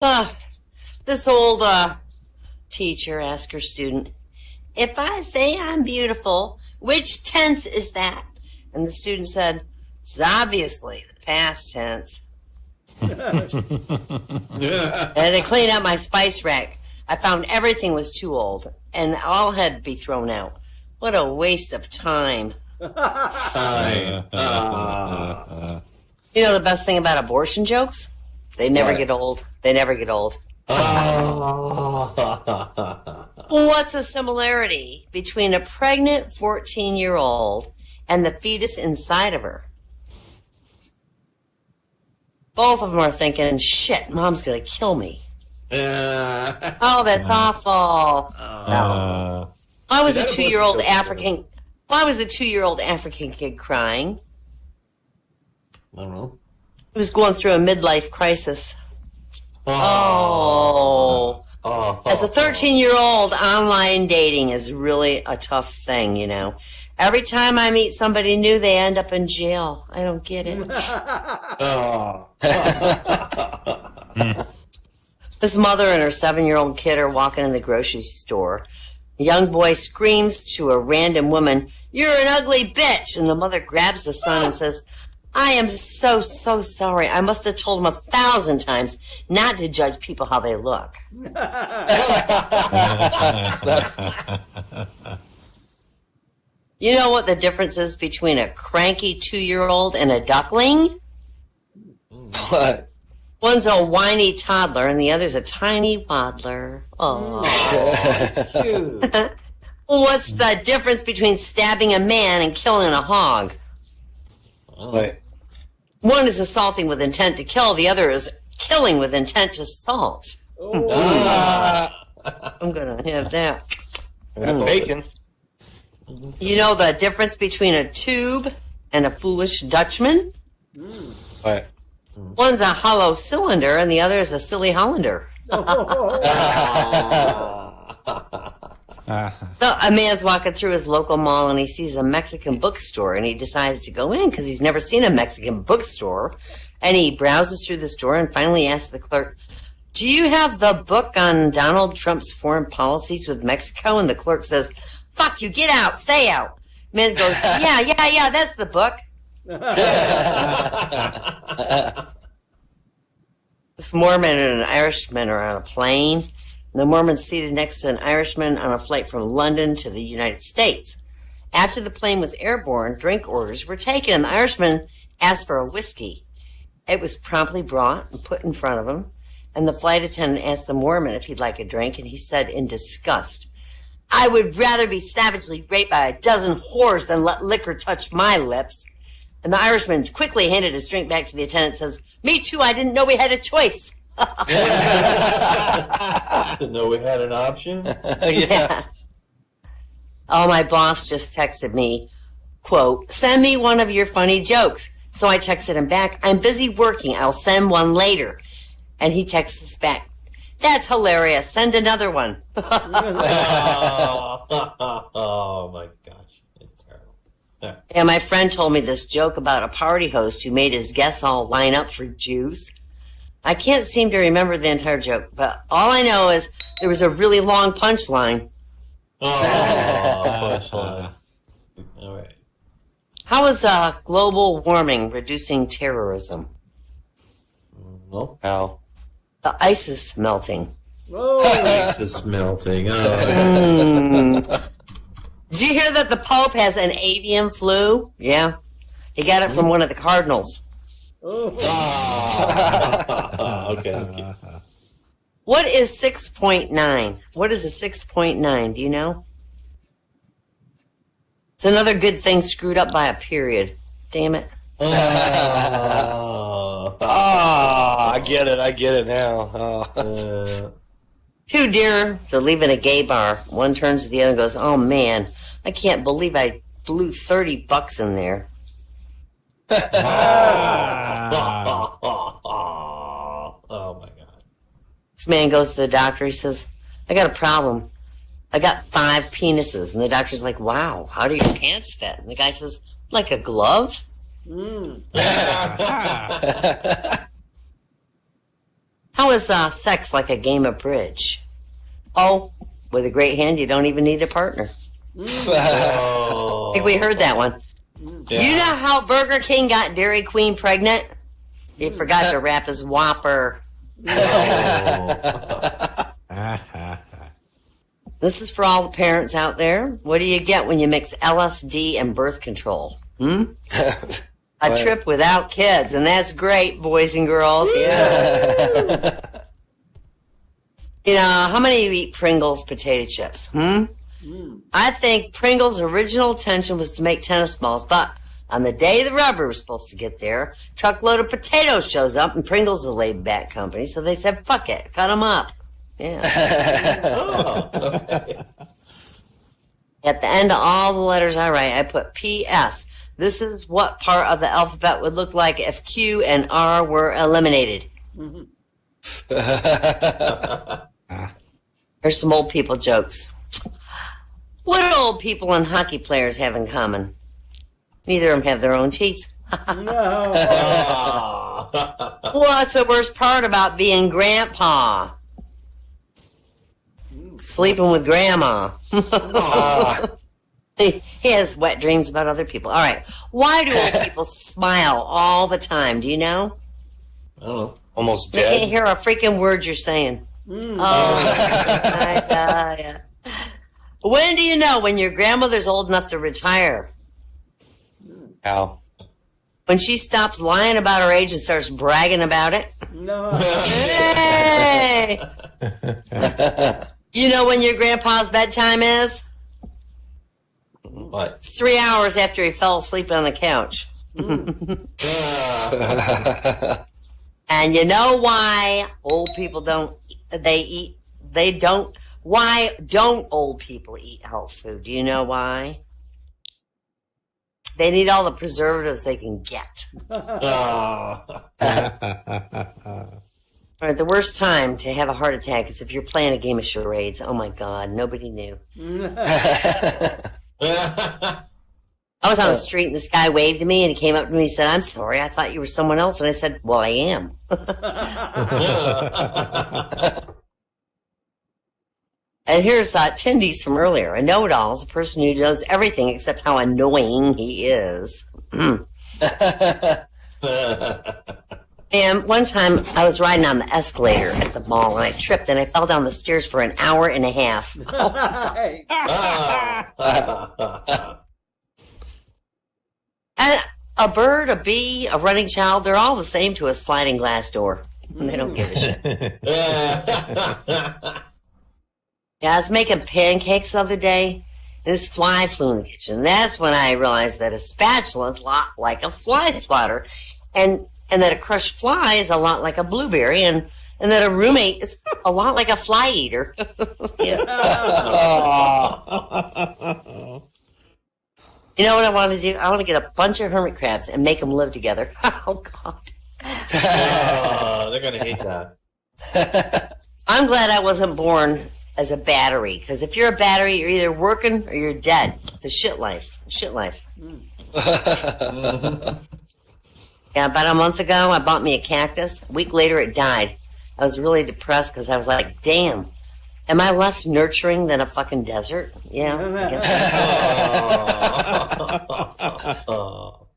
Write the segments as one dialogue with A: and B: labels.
A: Uh, this old teacher asked her student, if I say I'm beautiful, which tense is that? And the student said, it's obviously the past tense. And to clean out my spice rack, I found everything was too old, and all had to be thrown out. What a waste of time.
B: Time.
A: You know the best thing about abortion jokes? They never get old. They never get old. What's the similarity between a pregnant 14-year-old and the fetus inside of her? Both of them are thinking, shit, mom's going to kill me. Oh, that's awful. Why was a 2-year-old African kid crying?
B: I don't know.
A: He was going through a midlife crisis. Oh. As a 13-year-old, online dating is really a tough thing, you know. Every time I meet somebody new, they end up in jail. I don't get it. This mother and her 7-year-old kid are walking in the grocery store. A young boy screams to a random woman, "You're an ugly bitch!" And the mother grabs the son and says, I am so sorry. I must have told him 1,000 times not to judge people how they look. You know what the difference is between a cranky 2-year-old and a duckling?
C: What?
A: One's a whiny toddler and the other's a tiny waddler. Oh,
B: that's cute.
A: What's the difference between stabbing a man and killing a hog?
C: What?
A: One is assaulting with intent to kill. The other is killing with intent to assault. I'm going to have that.
C: That's bacon.
A: You know the difference between a tube and a foolish Dutchman?
C: What?
A: One's a hollow cylinder and the other is a silly Hollander. So a man's walking through his local mall and he sees a Mexican bookstore and he decides to go in because he's never seen a Mexican bookstore. And he browses through the store and finally asks the clerk, "Do you have the book on Donald Trump's foreign policies with Mexico?" And the clerk says, "Fuck you, get out, stay out." Man goes, yeah, that's the book. This Mormon and an Irishman are on a plane. The Mormon's seated next to an Irishman on a flight from London to the United States. After the plane was airborne, drink orders were taken, and the Irishman asked for a whiskey. It was promptly brought and put in front of him, and the flight attendant asked the Mormon if he'd like a drink, and he said in disgust, "I would rather be savagely raped by a dozen whores than let liquor touch my lips." And the Irishman quickly handed his drink back to the attendant and says, "Me too, I didn't know we had a choice."
B: Didn't know we had an option.
A: Yeah. Oh, my boss just texted me, quote, "Send me one of your funny jokes." So I texted him back, "I'm busy working. I'll send one later." And he texts us back, "That's hilarious. Send another one."
B: Oh my gosh. It's terrible.
A: Yeah, my friend told me this joke about a party host who made his guests all line up for juice. I can't seem to remember the entire joke, but all I know is there was a really long punchline.
B: Punchline. All right.
A: How is global warming reducing terrorism?
B: Well,
C: How?
A: The ice is melting.
B: ice is melting.
A: Did you hear that the Pope has an avian flu? Yeah. He got it from one of the cardinals.
B: Okay, that's cute.
A: What is 6.9? What is a 6.9? Do you know? It's another good thing screwed up by a period. Damn it.
C: I get it now.
A: Two deer, they're leaving a gay bar. One turns to the other and goes, "Oh man, I can't believe I blew $30 in there."
B: Oh my god.
A: This man goes to the doctor. He says, "I got a problem. I got 5 penises." And the doctor's like, "Wow, how do your pants fit?" And the guy says, "Like a glove?" How is sex like a game of bridge? Oh, with a great hand, you don't even need a partner. I think we heard that one.
B: Yeah.
A: You know how Burger King got Dairy Queen pregnant? He forgot to wrap his Whopper. This is for all the parents out there. What do you get when you mix LSD and birth control? A trip without kids, and that's great, boys and girls. Yeah. You know, how many of you eat Pringles potato chips? I think Pringles' original intention was to make tennis balls, but on the day the rubber was supposed to get there, truckload of potatoes shows up, and Pringles is a laid-back company, so they said, fuck it, cut them up. Yeah.
B: Oh, okay.
A: At the end of all the letters I write, I put P.S. This is what part of the alphabet would look like if Q and R were eliminated. There's some old people jokes. What do old people and hockey players have in common? Neither of them have their own teeth. What's the worst part about being grandpa? Sleeping with grandma. He has wet dreams about other people. All right. Why do old people smile all the time? Do you know?
B: I don't know.
C: Almost
A: They can't
C: dead.
A: hear a freaking word you're saying. I tell ya. When do you know when your grandmother's old enough to retire?
C: How?
A: When she stops lying about her age and starts bragging about it? Hey! You know when your grandpa's bedtime is?
B: What?
A: It's 3 hours after he fell asleep on the couch. And you know why old people why don't old people eat health food? Do you know why? They need all the preservatives they can get. All right, the worst time to have a heart attack is if you're playing a game of charades. Oh my God, nobody knew. I was on the street and this guy waved to me and he came up to me and said, "I'm sorry, I thought you were someone else." And I said, "Well, I am." And here's Tindy's from earlier. A know-it-all is a person who knows everything except how annoying he is. And one time I was riding on the escalator at the mall and I tripped and I fell down the stairs for an hour and a half. And a bird, a bee, a running child, they're all the same to a sliding glass door. They don't give a shit. Yeah, I was making pancakes the other day, and this fly flew in the kitchen. That's when I realized that a spatula is a lot like a fly swatter, and that a crushed fly is a lot like a blueberry, and that a roommate is a lot like a fly eater. Yeah. You know what I want to do? I want to get a bunch of hermit crabs and make them live together. Oh, God.
B: They're going to hate that.
A: I'm glad I wasn't born as a battery, because if you're a battery, you're either working or you're dead. It's a shit life. Shit life. Yeah, about a month ago, I bought me a cactus. A week later, it died. I was really depressed because I was like, damn, am I less nurturing than a fucking desert? Yeah, I guess so.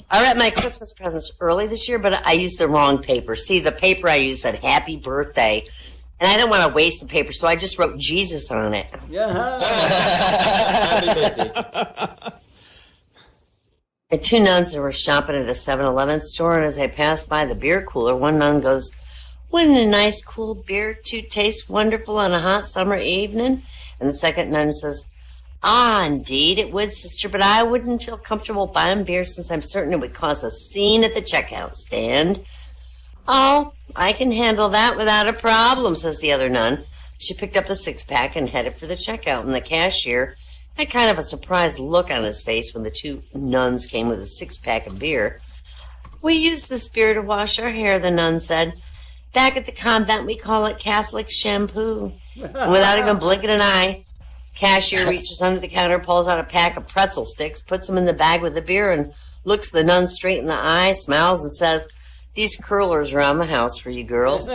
A: I wrapped my Christmas presents early this year, but I used the wrong paper. See, the paper I used said happy birthday, and I didn't want to waste the paper, so I just wrote Jesus on it. And two nuns that were shopping at a 7-Eleven store, and as I passed by the beer cooler, one nun goes, "Wouldn't a nice cool beer to taste wonderful on a hot summer evening?" And the second nun says, "Ah, indeed it would, sister, but I wouldn't feel comfortable buying beer since I'm certain it would cause a scene at the checkout stand." "Oh, I can handle that without a problem," says the other nun. She picked up the 6-pack and headed for the checkout, and the cashier had kind of a surprised look on his face when the two nuns came with a 6-pack of beer. "We use this beer to wash our hair," the nun said. "Back at the convent, we call it Catholic shampoo." And without even blinking an eye, cashier reaches under the counter, pulls out a pack of pretzel sticks, puts them in the bag with the beer, and looks the nun straight in the eye, smiles, and says, these curlers around the house for you girls.